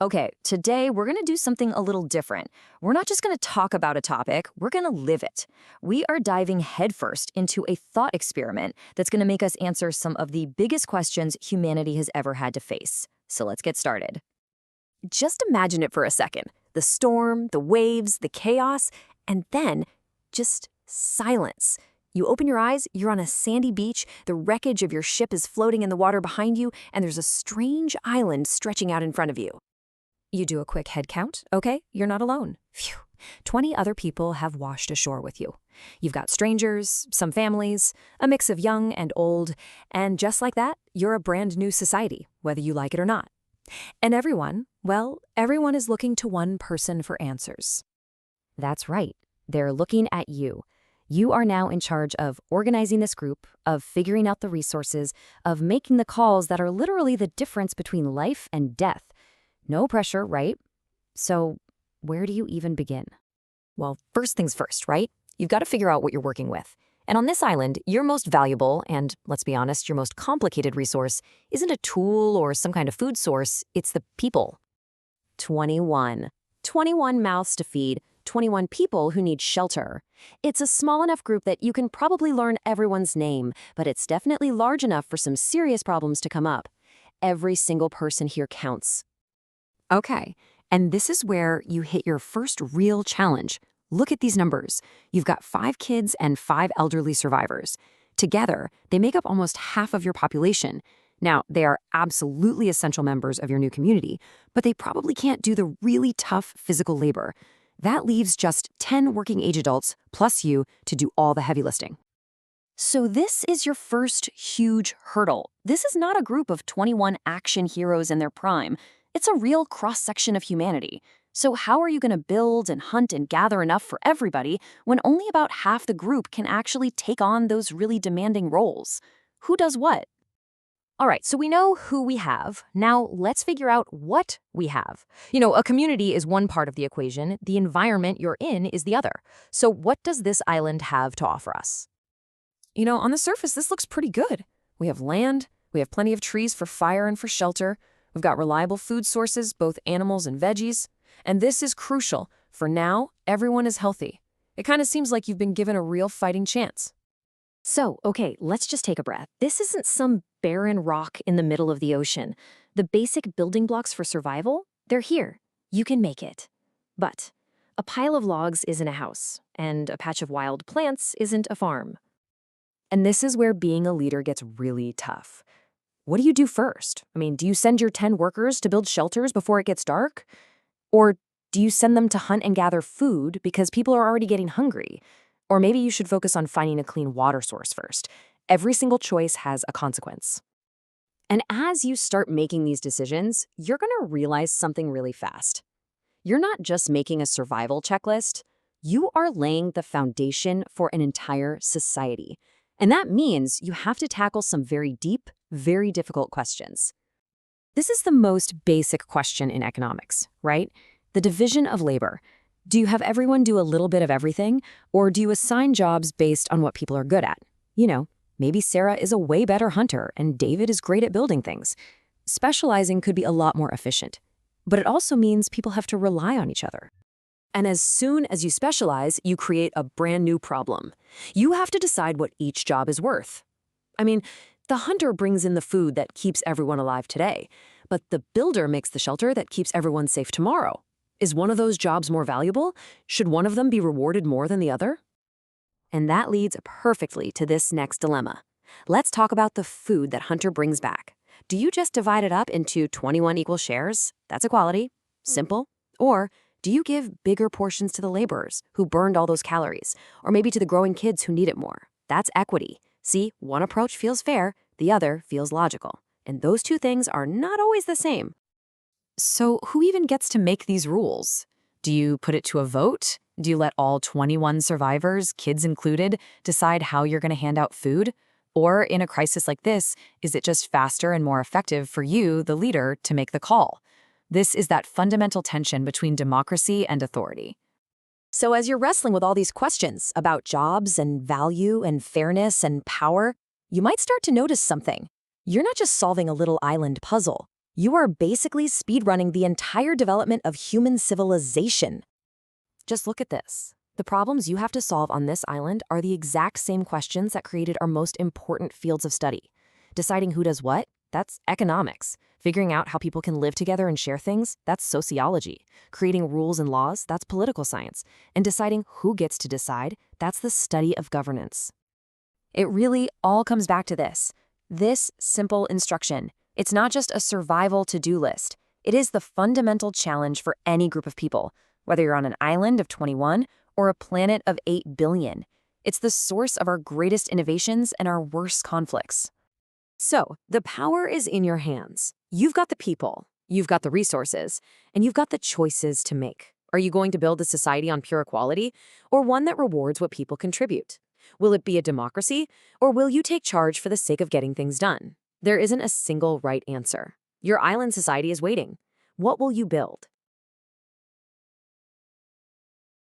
Okay, today we're going to do something a little different. We're not just going to talk about a topic, we're going to live it. We are diving headfirst into a thought experiment that's going to make us answer some of the biggest questions humanity has ever had to face. So let's get started. Just imagine it for a second. The storm, the waves, the chaos, and then just silence. You open your eyes, you're on a sandy beach, the wreckage of your ship is floating in the water behind you, and there's a strange island stretching out in front of you. You do a quick head count. Okay, you're not alone. Phew. 20 other people have washed ashore with you. You've got strangers, some families, a mix of young and old, and just like that, you're a brand new society, whether you like it or not. And everyone, well, everyone is looking to one person for answers. That's right. They're looking at you. You are now in charge of organizing this group, of figuring out the resources, of making the calls that are literally the difference between life and death. No pressure, right? So where do you even begin? Well, first things first, right? You've got to figure out what you're working with. And on this island, your most valuable and, let's be honest, your most complicated resource isn't a tool or some kind of food source, it's the people. 21. 21 mouths to feed, 21 people who need shelter. It's a small enough group that you can probably learn everyone's name, but it's definitely large enough for some serious problems to come up. Every single person here counts. Okay, and this is where you hit your first real challenge. Look at these numbers. You've got 5 kids and 5 elderly survivors. Together, they make up almost half of your population. Now, they are absolutely essential members of your new community, but they probably can't do the really tough physical labor. That leaves just 10 working-age adults, plus you, to do all the heavy lifting. So this is your first huge hurdle. This is not a group of 21 action heroes in their prime. It's a real cross-section of humanity. So how are you going to build and hunt and gather enough for everybody when only about half the group can actually take on those really demanding roles? Who does what? All right, so we know who we have. Now let's figure out what we have. A community is one part of the equation. The environment you're in is the other. So what does this island have to offer us? On the surface, this looks pretty good. We have land, we have plenty of trees for fire and for shelter. We've got reliable food sources, both animals and veggies. And this is crucial. For now, everyone is healthy. It kind of seems like you've been given a real fighting chance. So, okay, let's just take a breath. This isn't some barren rock in the middle of the ocean. The basic building blocks for survival, they're here. You can make it. But a pile of logs isn't a house, and a patch of wild plants isn't a farm. And this is where being a leader gets really tough. What do you do first? Do you send your 10 workers to build shelters before it gets dark? Or do you send them to hunt and gather food because people are already getting hungry? Or maybe you should focus on finding a clean water source first. Every single choice has a consequence. And as you start making these decisions, you're going to realize something really fast. You're not just making a survival checklist. You are laying the foundation for an entire society. And that means you have to tackle some very deep, very difficult questions. This is the most basic question in economics, right? The division of labor. Do you have everyone do a little bit of everything, or do you assign jobs based on what people are good at? Maybe Sarah is a way better hunter and David is great at building things. Specializing could be a lot more efficient, but it also means people have to rely on each other. And as soon as you specialize, you create a brand new problem. You have to decide what each job is worth. The hunter brings in the food that keeps everyone alive today, but the builder makes the shelter that keeps everyone safe tomorrow. Is one of those jobs more valuable? Should one of them be rewarded more than the other? And that leads perfectly to this next dilemma. Let's talk about the food that hunter brings back. Do you just divide it up into 21 equal shares? That's equality. Simple. Or do you give bigger portions to the laborers who burned all those calories? Or maybe to the growing kids who need it more? That's equity. See, one approach feels fair, the other feels logical. And those two things are not always the same. So who even gets to make these rules? Do you put it to a vote? Do you let all 21 survivors, kids included, decide how you're going to hand out food? Or in a crisis like this, is it just faster and more effective for you, the leader, to make the call? This is that fundamental tension between democracy and authority. So as you're wrestling with all these questions about jobs and value and fairness and power, you might start to notice something. You're not just solving a little island puzzle. You are basically speedrunning the entire development of human civilization. Just look at this. The problems you have to solve on this island are the exact same questions that created our most important fields of study. Deciding who does what? That's economics. Figuring out how people can live together and share things? That's sociology. Creating rules and laws? That's political science. And deciding who gets to decide? That's the study of governance. It really all comes back to this simple instruction. It's not just a survival to-do list. It is the fundamental challenge for any group of people, whether you're on an island of 21 or a planet of 8 billion. It's the source of our greatest innovations and our worst conflicts. So, the power is in your hands. You've got the people, you've got the resources, and you've got the choices to make. Are you going to build a society on pure equality, or one that rewards what people contribute? Will it be a democracy, or will you take charge for the sake of getting things done? There isn't a single right answer. Your island society is waiting. What will you build?